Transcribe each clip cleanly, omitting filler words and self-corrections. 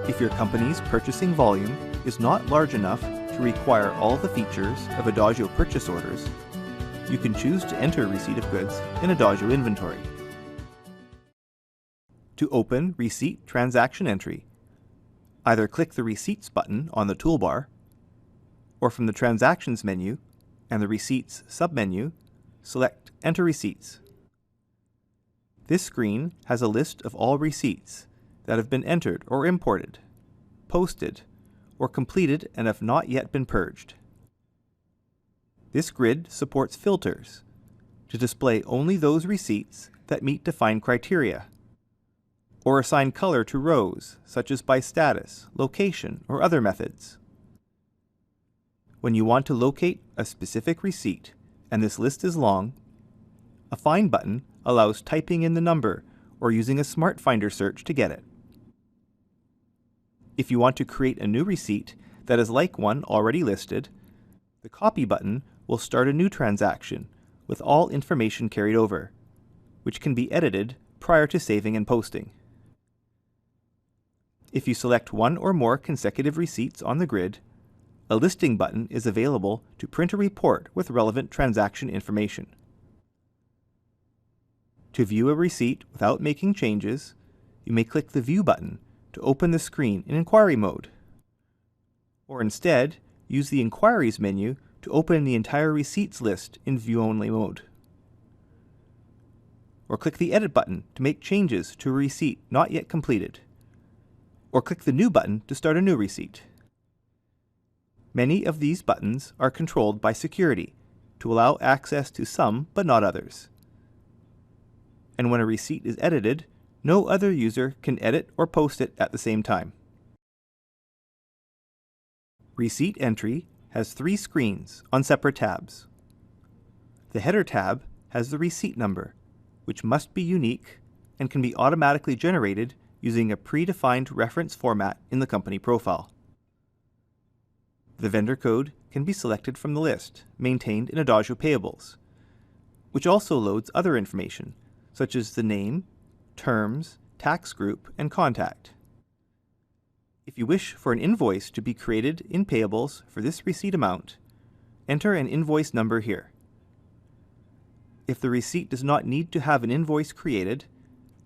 If your company's purchasing volume is not large enough to require all the features of Adagio purchase orders, you can choose to enter receipt of goods in Adagio inventory. To open Receipt Transaction Entry, either click the Receipts button on the toolbar, or from the Transactions menu and the Receipts submenu, select Enter Receipts. This screen has a list of all receipts that have been entered or imported, posted, or completed and have not yet been purged. This grid supports filters to display only those receipts that meet defined criteria, or assign color to rows such as by status, location, or other methods. When you want to locate a specific receipt and this list is long, a Find button allows typing in the number or using a Smart Finder search to get it. If you want to create a new receipt that is like one already listed, the Copy button will start a new transaction with all information carried over, which can be edited prior to saving and posting. If you select one or more consecutive receipts on the grid, a Listing button is available to print a report with relevant transaction information. To view a receipt without making changes, you may click the View button to open the screen in inquiry mode. Or instead, use the Inquiries menu to open the entire receipts list in view-only mode. Or click the Edit button to make changes to a receipt not yet completed. Or click the New button to start a new receipt. Many of these buttons are controlled by security to allow access to some but not others. And when a receipt is edited, no other user can edit or post it at the same time. Receipt Entry has 3 screens on separate tabs. The Header tab has the receipt number, which must be unique and can be automatically generated using a predefined reference format in the company profile. The vendor code can be selected from the list maintained in Adagio Payables, which also loads other information, such as the name, terms, tax group, and contact. If you wish for an invoice to be created in Payables for this receipt amount, enter an invoice number here. If the receipt does not need to have an invoice created,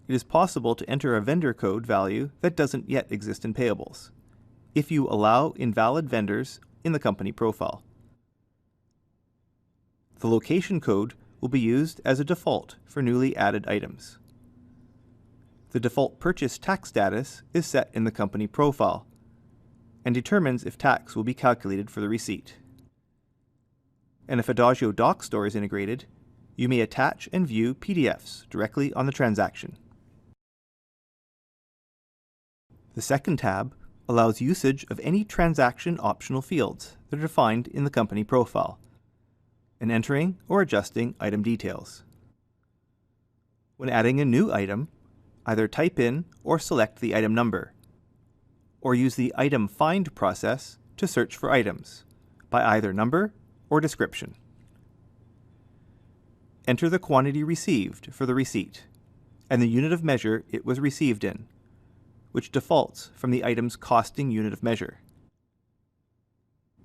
it is possible to enter a vendor code value that doesn't yet exist in Payables, if you allow invalid vendors in the company profile. The location code will be used as a default for newly added items. The default purchase tax status is set in the company profile and determines if tax will be calculated for the receipt. And if Adagio Doc Store is integrated, you may attach and view PDFs directly on the transaction. The second tab allows usage of any transaction optional fields that are defined in the company profile, and entering or adjusting item details. When adding a new item, either type in or select the item number, or use the Item Find process to search for items by either number or description. Enter the quantity received for the receipt and the unit of measure it was received in, which defaults from the item's costing unit of measure.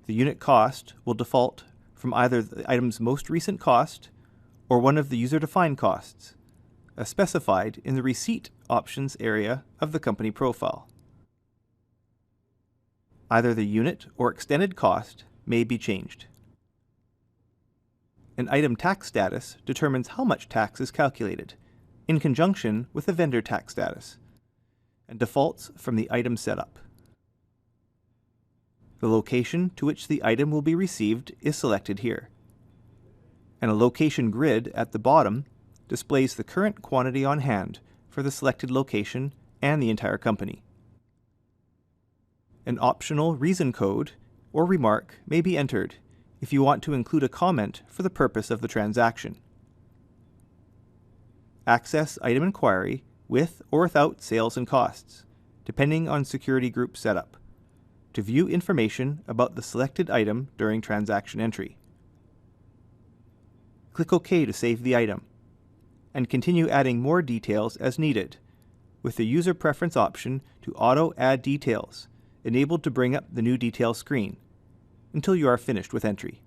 The unit cost will default from either the item's most recent cost or one of the user-defined costs, as specified in the Receipt Options area of the company profile. Either the unit or extended cost may be changed. An item tax status determines how much tax is calculated, in conjunction with the vendor tax status, and defaults from the item setup. The location to which the item will be received is selected here, and a location grid at the bottom displays the current quantity on hand for the selected location and the entire company. An optional reason code or remark may be entered if you want to include a comment for the purpose of the transaction. Access item inquiry with or without sales and costs, depending on security group setup, to view information about the selected item during transaction entry. Click OK to save the item, and continue adding more details as needed, with the user preference option to auto add details, enabled to bring up the new details screen, until you are finished with entry.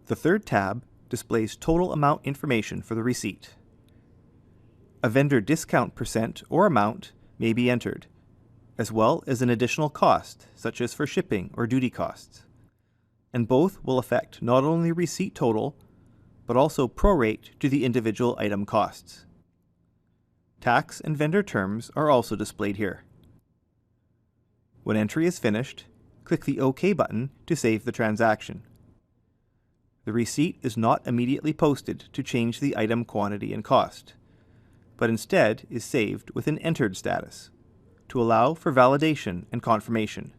The third tab displays total amount information for the receipt. A vendor discount percent or amount may be entered, as well as an additional cost, such as for shipping or duty costs. And both will affect not only receipt total, but also prorate to the individual item costs. Tax and vendor terms are also displayed here. When entry is finished, click the OK button to save the transaction. The receipt is not immediately posted to change the item quantity and cost, but instead is saved with an entered status to allow for validation and confirmation.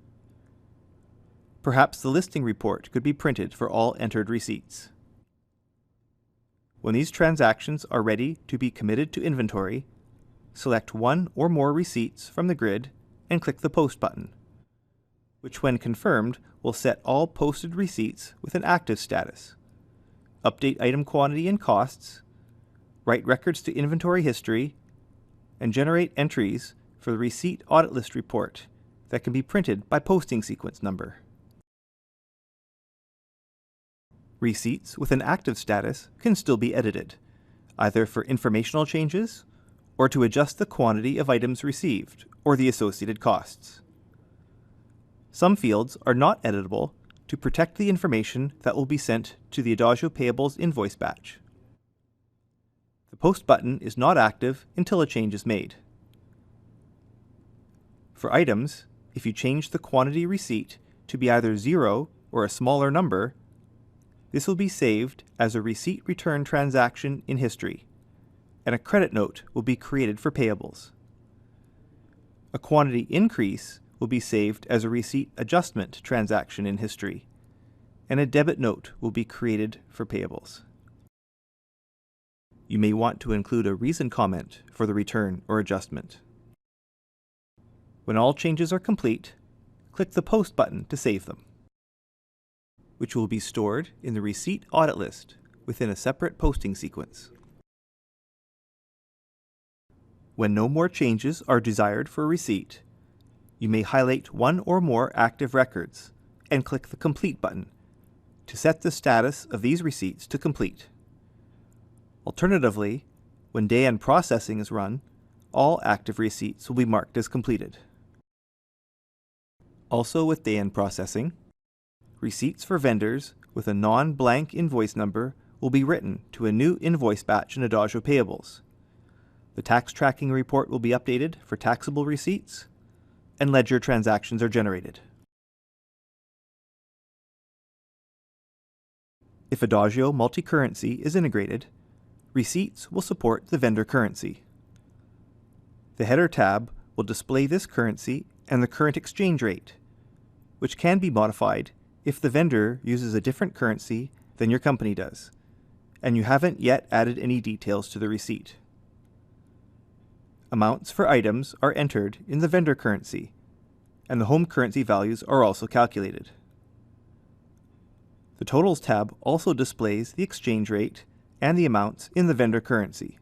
Perhaps the listing report could be printed for all entered receipts. When these transactions are ready to be committed to inventory, select one or more receipts from the grid and click the Post button, which when confirmed will set all posted receipts with an active status, update item quantity and costs, write records to inventory history, and generate entries for the receipt audit list report that can be printed by posting sequence number. Receipts with an active status can still be edited, either for informational changes or to adjust the quantity of items received or the associated costs. Some fields are not editable to protect the information that will be sent to the Adagio Payables invoice batch. The Post button is not active until a change is made. For items, if you change the quantity receipt to be either 0 or a smaller number, this will be saved as a receipt return transaction in history, and a credit note will be created for payables. A quantity increase will be saved as a receipt adjustment transaction in history, and a debit note will be created for payables. You may want to include a reason comment for the return or adjustment. When all changes are complete, click the Post button to save them, which will be stored in the receipt audit list within a separate posting sequence. When no more changes are desired for a receipt, you may highlight one or more active records and click the Complete button to set the status of these receipts to complete. Alternatively, when day-end processing is run, all active receipts will be marked as completed. Also with day-end processing, receipts for vendors with a non-blank invoice number will be written to a new invoice batch in Adagio Payables. The tax tracking report will be updated for taxable receipts, and ledger transactions are generated. If Adagio multi-currency is integrated, receipts will support the vendor currency. The header tab will display this currency and the current exchange rate, which can be modified if the vendor uses a different currency than your company does, and you haven't yet added any details to the receipt. Amounts for items are entered in the vendor currency, and the home currency values are also calculated. The Totals tab also displays the exchange rate and the amounts in the vendor currency.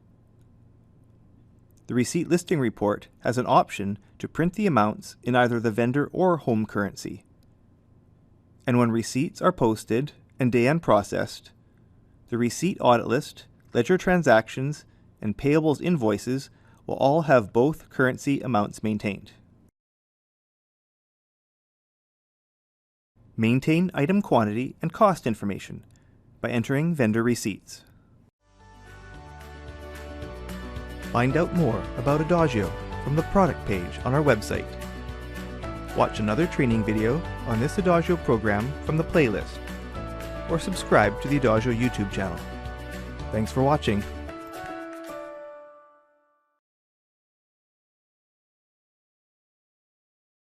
The receipt listing report has an option to print the amounts in either the vendor or home currency. And when receipts are posted and day-end processed, the receipt audit list, ledger transactions, and payables invoices will all have both currency amounts maintained. Maintain item quantity and cost information by entering vendor receipts. Find out more about Adagio from the product page on our website. Watch another training video on this Adagio program from the playlist, or subscribe to the Adagio YouTube channel. Thanks for watching.